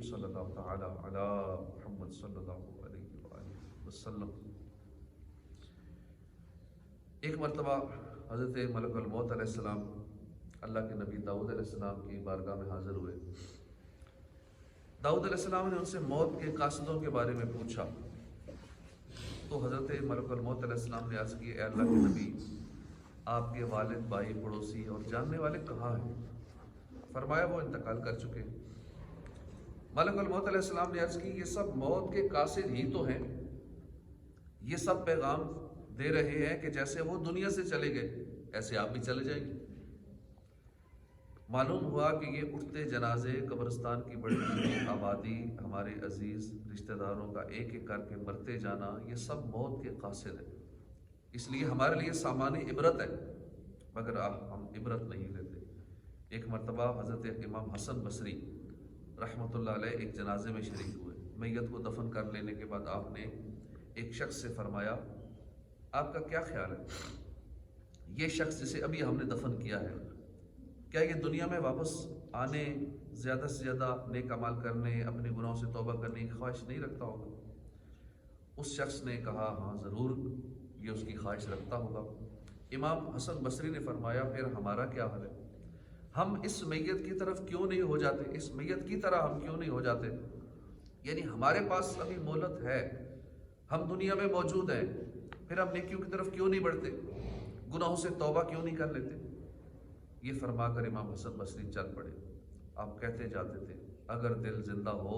صلی اللہ تعالی علی محمد صلی اللہ علیہ وآلہ وسلم۔ ایک مرتبہ حضرت ملک الموت علیہ السلام اللہ کے نبی داؤد علیہ السلام کی بارگاہ میں حاضر ہوئے۔ داؤد علیہ السلام نے ان سے موت کے قاصدوں کے بارے میں پوچھا تو حضرت ملک الموت علیہ السلام نے عرض کی، اے اللہ کے نبی، آپ کے والد، بھائی، پڑوسی اور جاننے والے کہاں ہیں؟ فرمایا وہ انتقال کر چکے۔ ملک الموت علیہ السلام نے عرض کی، یہ سب موت کے قاصد ہی تو ہیں، یہ سب پیغام دے رہے ہیں کہ جیسے وہ دنیا سے چلے گئے ایسے آپ بھی چلے جائیں گے۔ معلوم ہوا کہ یہ اٹھتے جنازے، قبرستان کی بڑی بڑی آبادی، ہمارے عزیز رشتہ داروں کا ایک ایک کر کے مرتے جانا، یہ سب موت کے قاصد ہے، اس لیے ہمارے لیے سامان عبرت ہے، مگر ہم عبرت نہیں لیتے۔ ایک مرتبہ حضرت امام حسن بصری رحمۃ اللہ علیہ ایک جنازے میں شریک ہوئے۔ میت کو دفن کر لینے کے بعد آپ نے ایک شخص سے فرمایا، آپ کا کیا خیال ہے، یہ شخص جسے ابھی ہم نے دفن کیا ہے، کیا یہ دنیا میں واپس آنے، زیادہ سے زیادہ نیک اعمال کرنے، اپنے گناہوں سے توبہ کرنے کی خواہش نہیں رکھتا ہوگا؟ اس شخص نے کہا، ہاں ضرور یہ اس کی خواہش رکھتا ہوگا۔ امام حسن بصری نے فرمایا، پھر ہمارا کیا حال ہے؟ ہم اس میت کی طرف کیوں نہیں ہو جاتے، اس میت کی طرح ہم کیوں نہیں ہو جاتے؟ یعنی ہمارے پاس ابھی مہلت ہے، ہم دنیا میں موجود ہیں، پھر ہم نیکیوں کی طرف کیوں نہیں بڑھتے، گناہوں سے توبہ کیوں نہیں کر لیتے؟ یہ فرما کر امام حسن بصری چل پڑے۔ آپ کہتے جاتے تھے، اگر دل زندہ ہو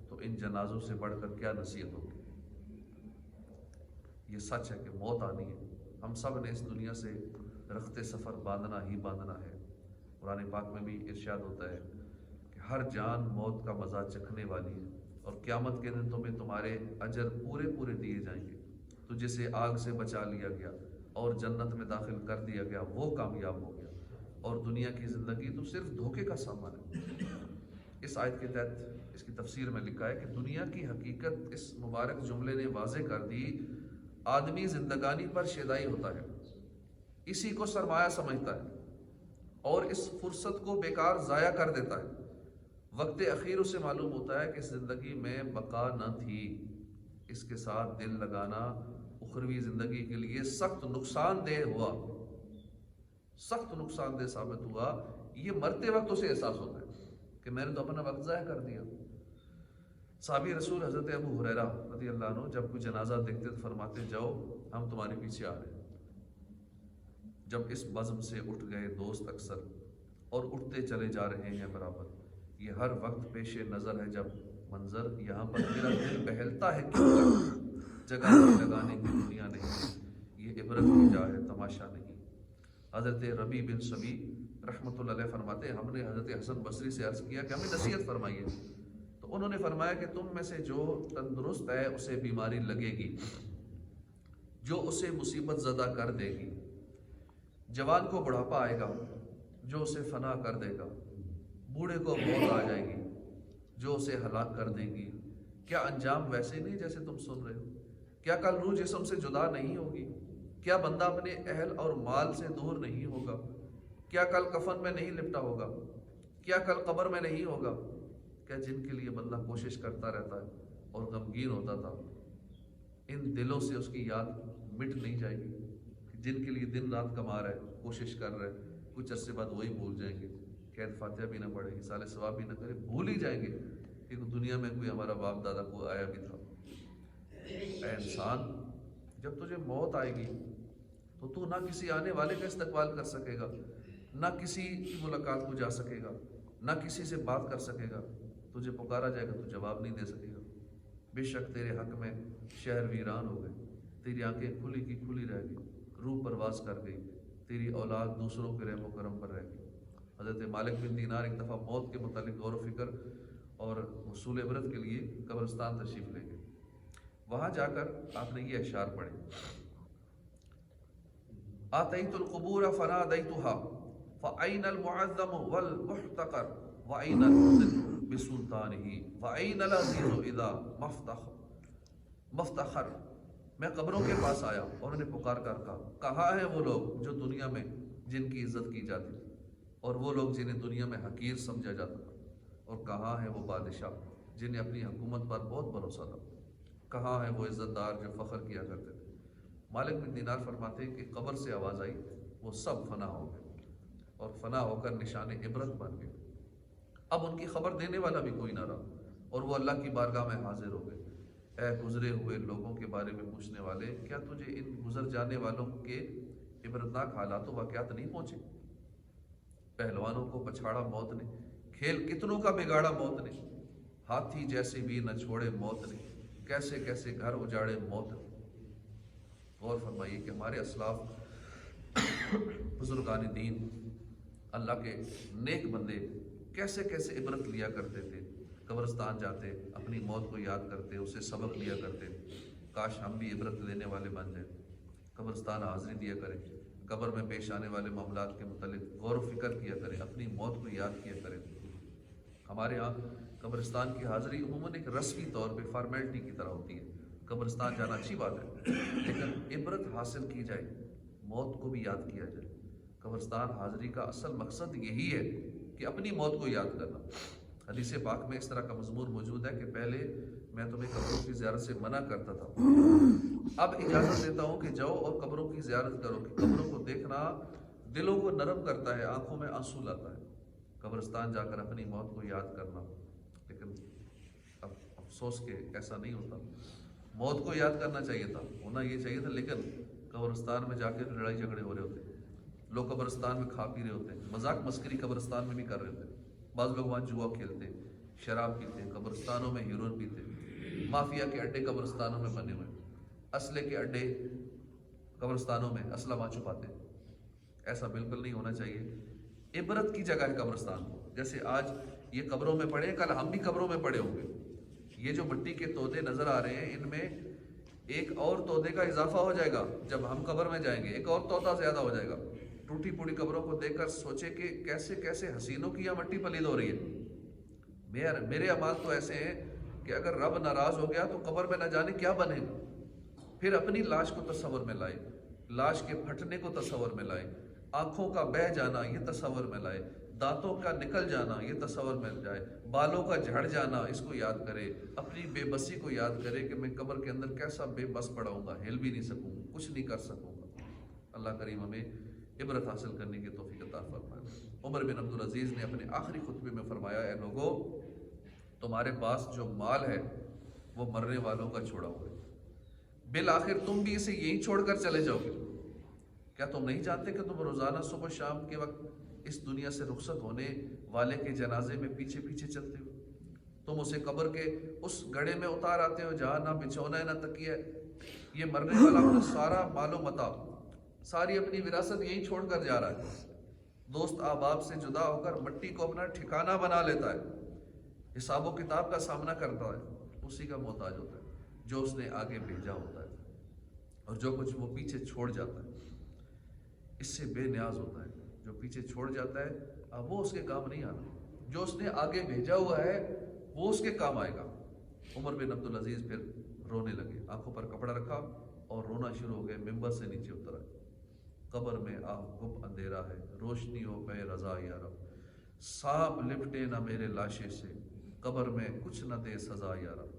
تو ان جنازوں سے بڑھ کر کیا نصیحت ہوگی۔ یہ سچ ہے کہ موت آنی ہے، ہم سب نے اس دنیا سے رخت سفر باندھنا ہی باندھنا ہے۔ قرآن پاک میں بھی ارشاد ہوتا ہے کہ ہر جان موت کا مزہ چکھنے والی ہے، اور قیامت کے دن تمہیں تمہارے اجر پورے پورے دیے جائیں گے۔ تو جسے آگ سے بچا لیا گیا اور جنت میں داخل کر دیا گیا وہ کامیاب ہو گیا، اور دنیا کی زندگی تو صرف دھوکے کا سامان ہے۔ اس آیت کے تحت اس کی تفسیر میں لکھا ہے کہ دنیا کی حقیقت اس مبارک جملے نے واضح کر دی، آدمی زندگانی پر شیدائی ہوتا ہے، اسی کو سرمایہ سمجھتا ہے اور اس فرصت کو بیکار ضائع کر دیتا ہے۔ وقت اخیر اسے معلوم ہوتا ہے کہ زندگی میں بقا نہ تھی، اس کے ساتھ دل لگانا اخروی زندگی کے لیے سخت نقصان دہ ہوا، سخت نقصان دہ ثابت ہوا۔ یہ مرتے وقت اسے احساس ہوتا ہے کہ میں نے تو اپنا وقت ضائع کر دیا۔ صحابی رسول حضرت ابو ہریرہ رضی اللہ عنہ جب کوئی جنازہ دیکھتے تو فرماتے، جاؤ ہم تمہارے پیچھے آ رہے ہیں۔ جب اس بزم سے اٹھ گئے دوست اکثر اور اٹھتے چلے جا رہے ہیں برابر، یہ ہر وقت پیش نظر ہے جب منظر، یہاں پر میرا دل بہلتا ہے کیوں کر، جگہ لگانے کی دنیا نہیں، یہ عبرت کی جا ہے تماشا نہیں۔ حضرت ربیع بن سبی رحمۃ اللہ علیہ فرماتے ہیں، ہم نے حضرت حسن بصری سے عرض کیا کہ ہمیں نصیحت فرمائیے، تو انہوں نے فرمایا کہ تم میں سے جو تندرست ہے اسے بیماری لگے گی جو اسے مصیبت زدہ کر دے گی، جوان کو بڑھاپا آئے گا جو اسے فنا کر دے گا، بوڑھے کو موت آ جائے گی جو اسے ہلاک کر دے گی۔ کیا انجام ویسے نہیں جیسے تم سن رہے ہو؟ کیا کل روح جسم سے جدا نہیں ہوگی؟ کیا بندہ اپنے اہل اور مال سے دور نہیں ہوگا؟ کیا کل کفن میں نہیں لپٹا ہوگا؟ کیا کل قبر میں نہیں ہوگا؟ کیا جن کے لیے بندہ کوشش کرتا رہتا ہے اور غمگین ہوتا تھا، ان دلوں سے اس کی یاد مٹ نہیں جائے گی؟ جن کے لیے دن رات کما رہے، کوشش کر رہے، کچھ عرصے بعد وہی بھول جائیں گے، قید فاتحہ بھی نہ پڑھے، اصالہ ثواب بھی نہ کرے، بھول ہی جائیں گے کہ دنیا میں کوئی ہمارا باپ دادا کو آیا بھی تھا۔ اے انسان، جب تجھے موت آئے گی تو نہ کسی آنے والے کا استقبال کر سکے گا، نہ کسی کی ملاقات کو جا سکے گا، نہ کسی سے بات کر سکے گا، تجھے پکارا جائے گا تو جواب نہیں دے سکے گا۔ بے شک تیرے حق میں شہر ویران ہو گئے، تیری آنکھیں کھلی کی کھلی رہ گئی، روح پرواز کر گئی، تیری اولاد دوسروں کے رحم و کرم پر رہ گئی۔ حضرت مالک بن دینار ایک دفعہ موت کے متعلق غور و فکر اور حصول عبرت کے لیے قبرستان تشریف لے گئے۔ وہاں جا کر آپ نے یہ اشعار پڑھے، آتیت القبور فنادیتها فأین المعظم والمحتقر وأین المذل بسلطانہ وأین العزیز اذا مفتخر۔ میں قبروں کے پاس آیا اور انہیں پکار کر کہا، کہاں ہیں وہ لوگ جو دنیا میں جن کی عزت کی جاتی تھی، اور وہ لوگ جنہیں دنیا میں حقیر سمجھا جاتا تھا، اور کہاں ہیں وہ بادشاہ جنہیں اپنی حکومت پر بہت بھروسہ تھا، کہاں ہیں وہ عزت دار جو فخر کیا کرتے تھے؟ مالک بن دینار فرماتے ہیں کہ قبر سے آواز آئی، وہ سب فنا ہو گئے اور فنا ہو کر نشان عبرت بن گئے۔ اب ان کی خبر دینے والا بھی کوئی نہ رہا اور وہ اللہ کی بارگاہ میں حاضر ہو گئے۔ اے گزرے ہوئے لوگوں کے بارے میں پوچھنے والے، کیا تجھے ان گزر جانے والوں کے عبرتناک حالات و واقعات نہیں پہنچے؟ پہلوانوں کو پچھاڑا موت نے، کھیل کتنوں کا بگاڑا موت نے، ہاتھی جیسے بھی نہ چھوڑے موت نے، کیسے کیسے گھر اجاڑے موت نے۔ غور فرمائیے کہ ہمارے اسلاف بزرگان دین، اللہ کے نیک بندے کیسے کیسے عبرت لیا کرتے تھے۔ قبرستان جاتے، اپنی موت کو یاد کرتے، اسے سبق لیا کرتے۔ کاش ہم بھی عبرت لینے والے بن جائیں، قبرستان حاضری دیا کریں، قبر میں پیش آنے والے معاملات کے متعلق غور و فکر کیا کریں، اپنی موت کو یاد کیا کریں۔ ہمارے ہاں قبرستان کی حاضری عموماً ایک رسمی طور پہ فارمیلٹی کی طرح ہوتی ہے۔ قبرستان جانا اچھی بات ہے، لیکن عبرت حاصل کی جائے، موت کو بھی یاد کیا جائے۔ قبرستان حاضری کا اصل مقصد یہی ہے کہ اپنی موت کو یاد کرنا۔ حدیث پاک میں اس طرح کا مضمون موجود ہے کہ پہلے میں تمہیں قبروں کی زیارت سے منع کرتا تھا، اب اجازت دیتا ہوں کہ جاؤ اور قبروں کی زیارت کرو، کہ قبروں کو دیکھنا دلوں کو نرم کرتا ہے، آنکھوں میں آنسو لاتا ہے۔ قبرستان جا کر اپنی موت کو یاد کرنا، لیکن اب افسوس کہ ایسا نہیں ہوتا۔ موت کو یاد کرنا چاہیے تھا، ہونا یہ چاہیے تھا، لیکن قبرستان میں جا کے لڑائی جھگڑے ہو رہے ہوتے، لوگ قبرستان میں کھا پی رہے ہوتے، مذاق مسکری قبرستان میں بھی کر رہے ہوتے۔ بعض لوگ وہاں جوا کھیلتے، شراب پیتے، قبرستانوں میں ہیروئن پیتے، مافیا کے اڈے قبرستانوں میں بنے ہوئے، اسلحے کے اڈے قبرستانوں میں اسلحہ وہاں چھپاتے۔ ایسا بالکل نہیں ہونا چاہیے۔ عبرت کی جگہ ہے قبرستان، جیسے آج یہ قبروں میں پڑے، کل ہم بھی قبروں میں پڑے ہوں گے۔ یہ جو مٹی کے تودے نظر آ رہے ہیں، ان میں ایک اور تودے کا اضافہ ہو جائے گا جب ہم قبر میں جائیں گے، ایک اور تودا زیادہ ہو جائے گا۔ ٹوٹی پوڑی قبروں کو دیکھ کر سوچے کہ کیسے کیسے حسینوں کی یہ مٹی پلید ہو رہی ہے۔ میرے اعمال تو ایسے ہیں کہ اگر رب ناراض ہو گیا تو قبر میں نہ جانے کیا بنے گا۔ پھر اپنی لاش کو تصور میں لائے، لاش کے پھٹنے کو تصور میں لائے، آنکھوں کا بہہ جانا یہ تصور میں لائے، دانتوں کا نکل جانا یہ تصور میں جائے، بالوں کا جھڑ جانا اس کو یاد کرے، اپنی بے بسی کو یاد کرے کہ میں قبر کے اندر کیسا بے بس پڑا ہوں گا، ہل بھی نہیں سکوں گا، کچھ نہیں کر سکوں گا۔ اللہ کریم ہمیں عبرت حاصل کرنے کی توفیق عطا فرمائے۔ عمر بن عبدالعزیز نے اپنے آخری خطبے میں فرمایا، اے لوگو، تمہارے پاس جو مال ہے وہ مرنے والوں کا چھوڑا ہوا ہے، بالآخر تم بھی اسے یہیں چھوڑ کر چلے جاؤ گے۔ کیا تم نہیں جانتے کہ تم روزانہ صبح شام کے وقت اس دنیا سے رخصت ہونے والے کے جنازے میں پیچھے پیچھے چلتے ہو؟ تم اسے قبر کے اس گڑھے میں اتار آتے ہو جہاں نہ بچھونا ہے نہ تکیہ ہے۔ یہ مرنے والا اپنا سارا مال و متاع، ساری اپنی وراثت یہیں چھوڑ کر جا رہا ہے۔ دوست احباب سے جدا ہو کر مٹی کو اپنا ٹھکانہ بنا لیتا ہے، حساب و کتاب کا سامنا کرتا ہے، اسی کا محتاج ہوتا ہے جو اس نے آگے بھیجا ہوتا ہے، اور جو کچھ وہ پیچھے چھوڑ جاتا ہے اس سے بے نیاز ہوتا ہے۔ جو پیچھے چھوڑ جاتا ہے اب وہ اس کے کام نہیں آنا، جو اس نے آگے بھیجا ہوا ہے وہ اس کے کام آئے گا۔ عمر بن عبدالعزیز پھر رونے لگے، آنکھوں پر کپڑا رکھا اور رونا شروع ہو گئے، ممبر سے نیچے اتر آئے۔ قبر میں آہ گپ اندھیرا ہے، روشنی ہو بے رضا یا رب، سانپ لپٹے نہ میرے لاشے سے، قبر میں کچھ نہ دے سزا یا رب،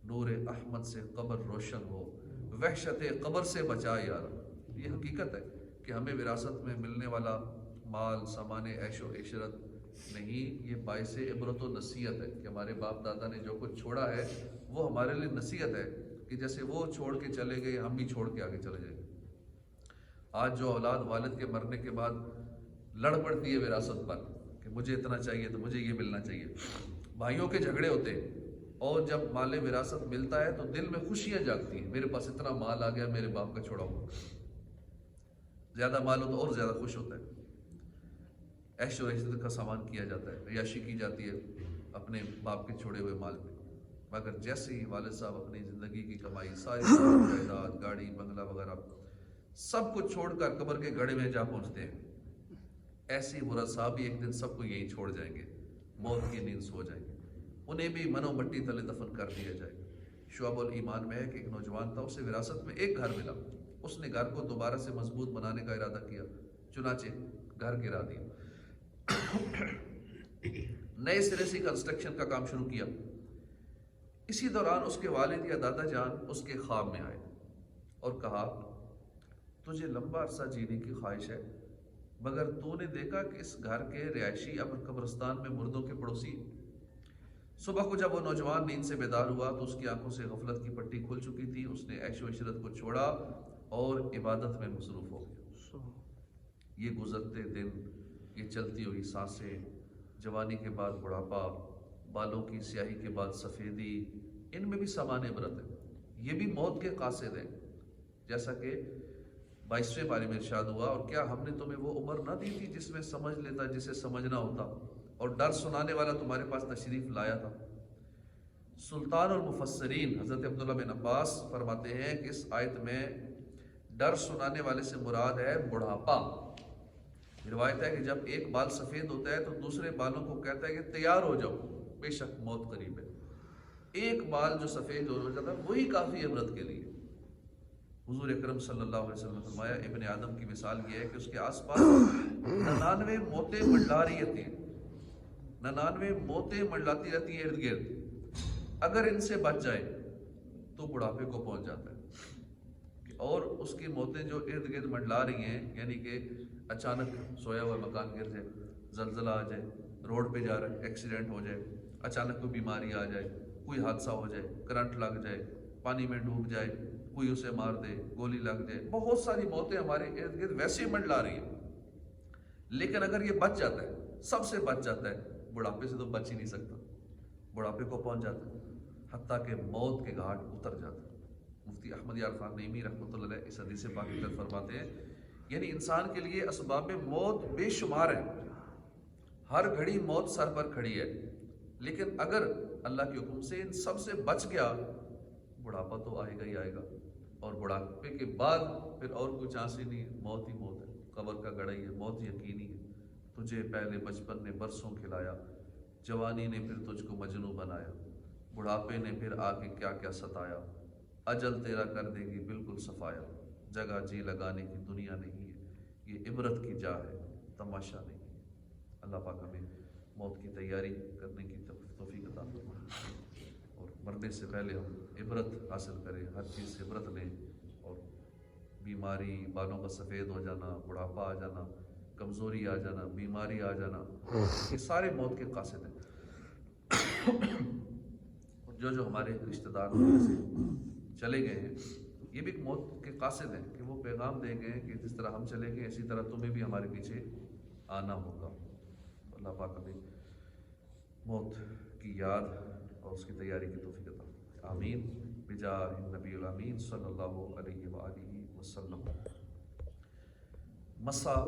نور احمد سے قبر روشن ہو، وحشت قبر سے بچا یا رب۔ یہ حقیقت ہے کہ ہمیں وراثت میں ملنے والا مال سامان عیش و عشرت نہیں، یہ باعث عبرت و نصیحت ہے کہ ہمارے باپ دادا نے جو کچھ چھوڑا ہے وہ ہمارے لیے نصیحت ہے، کہ جیسے وہ چھوڑ کے چلے گئے ہم بھی چھوڑ کے آگے چلے جائیں گے۔ آج جو اولاد والد کے مرنے کے بعد لڑ پڑتی ہے وراثت پر کہ مجھے اتنا چاہیے تو مجھے یہ ملنا چاہیے، بھائیوں کے جھگڑے ہوتے ہیں، اور جب مال وراثت ملتا ہے تو دل میں خوشیاں جاگتی ہیں، میرے پاس اتنا مال آ گیا میرے باپ کا چھوڑا ہوا۔ زیادہ مال ہو تو اور زیادہ خوش ہوتا ہے، عیش و عشرت کا سامان کیا جاتا ہے، عیاشی کی جاتی ہے اپنے باپ کے چھوڑے ہوئے مال پہ۔ مگر جیسے ہی والد صاحب اپنی زندگی کی کمائی، ساری جائیداد، گاڑی بنگلہ وغیرہ سب کچھ چھوڑ کر قبر کے گڑھے میں جا پہنچتے ہیں، ایسے ہی مراد صاحب بھی ایک دن سب کو یہی چھوڑ جائیں گے، موت کی نیند سو جائیں گے، انہیں بھی منو مٹی تلے دفن کر دیا جائے گا۔ شعب الایمان میں ہے کہ ایک نوجوان تھا، اسے وراثت میں ایک گھر ملا، اس نے گھر کو دوبارہ سے مضبوط بنانے کا ارادہ کیا، چنانچہ گھر گرا دیا، نئے سرے سے کنسٹرکشن کا کام شروع کیا۔ اسی دوران اس کے والد یا دادا جان اس کے خواب میں آئے اور کہا تجھے لمبا عرصہ جینے کی خواہش ہے، مگر تو نے دیکھا کہ اس گھر کے رہائشی اب قبرستان میں مردوں کے پڑوسی ہیں۔ صبح کو جب وہ نوجوان نیند سے بیدار ہوا تو اس کی آنکھوں سے غفلت کی پٹی کھل چکی تھی۔ اس نے عیش و عشرت کو چھوڑا اور عبادت میں مصروف ہو گیا۔ یہ گزرتے دن، یہ چلتی ہوئی سانسیں، جوانی کے بعد بڑھاپا، بالوں کی سیاہی کے بعد سفیدی، ان میں بھی سامان عبرت ہے۔ یہ بھی موت کے قاصد ہیں، جیسا کہ 22ویں پارے میں ارشاد ہوا، اور کیا ہم نے تمہیں وہ عمر نہ دی تھی جس میں سمجھ لیتا جسے سمجھنا ہوتا، اور ڈر سنانے والا تمہارے پاس تشریف لایا تھا۔ سلطان المفسرین حضرت عبداللہ بن عباس فرماتے ہیں کہ اس آیت میں ڈر سنانے والے سے مراد ہے بڑھاپا۔ روایت ہے کہ جب ایک بال سفید ہوتا ہے تو دوسرے بالوں کو کہتا ہے کہ تیار ہو جاؤ، بے شک موت قریب ہے۔ ایک بال جو سفید ہو جاتا ہے وہی کافی عبرت کے لیے۔ حضور اکرم صلی اللہ علیہ وسلم نے فرمایا ابن آدم کی مثال یہ ہے کہ اس کے آس پاس 99 موتیں منڈلا رہی رہتی ہیں، 99 موتیں منڈلاتی رہتی ہیں ارد گرد، اگر ان سے بچ جائے تو بڑھاپے کو پہنچ جاتا ہے۔ اور اس کی موتیں جو ارد گرد منڈلا رہی ہیں، یعنی کہ اچانک سویا ہوا مکان گر جائے، زلزلہ آ جائے، روڈ پہ جا رہا ہے ایکسیڈنٹ ہو جائے، اچانک کوئی بیماری آ جائے، کوئی حادثہ ہو جائے، کرنٹ لگ جائے، پانی میں ڈوب جائے، کوئی اسے مار دے، گولی لگ جائے، بہت ساری موتیں ہمارے ارد گرد ویسے ہی منڈلا رہی ہیں۔ لیکن اگر یہ بچ جاتا ہے، سب سے بچ جاتا ہے، بڑھاپے سے تو بچ ہی نہیں سکتا، بڑھاپے کو پہنچ جاتا ہے، حتیٰ کہ موت کے گھاٹ اتر جاتا ہے۔ مفتی احمد یار خان نعیمی رحمۃ اللہ علیہ اس حدیث پاک میں فرماتے ہیں، یعنی انسان کے لیے اسباب موت بے شمار ہیں، ہر گھڑی موت سر پر کھڑی ہے، لیکن اگر اللہ کے حکم سے ان سب سے بچ گیا، بڑھاپا تو آئے گا ہی آئے گا، اور بڑھاپے کے بعد پھر اور کوئی چانس ہی نہیں ہے، موت ہی موت ہے، قبر کا گڑھا ہی ہے، موت یقینی ہے۔ تجھے پہلے بچپن نے برسوں کھلایا، جوانی نے پھر تجھ کو مجنوں بنایا، بڑھاپے نے پھر آ کے کیا کیا ستایا، اجل تیرا کر دے گی بالکل صفایا، جگہ جی لگانے کی دنیا نہیں ہے، یہ عبرت کی جا ہے، تماشا نہیں ہے۔ اللہ پاک ہمیں موت کی تیاری کرنے کی توفیق عطا فرمائے، اور مرنے سے پہلے ہم عبرت حاصل کریں، ہر چیز سے عبرت لیں، اور بیماری، بالوں کا سفید ہو جانا، بڑھاپا آ جانا، کمزوری آ جانا، بیماری آ جانا، یہ سارے موت کے قاصد ہیں۔ اور جو ہمارے رشتہ دار دنیا سے چلے گئے ہیں، یہ بھی ایک موت کے قاصد ہیں کہ وہ پیغام دے گئے کہ جس طرح ہم چلے گئے اسی طرح تمہیں بھی ہمارے پیچھے آنا ہوگا۔ اللہ پاک ہمیں موت کی یاد اور اس کی تیاری کی توفیق عطا فرمائے، آمین بجاہ النبی الامین صلی اللہ علیہ وآلہ وسلم۔ مسا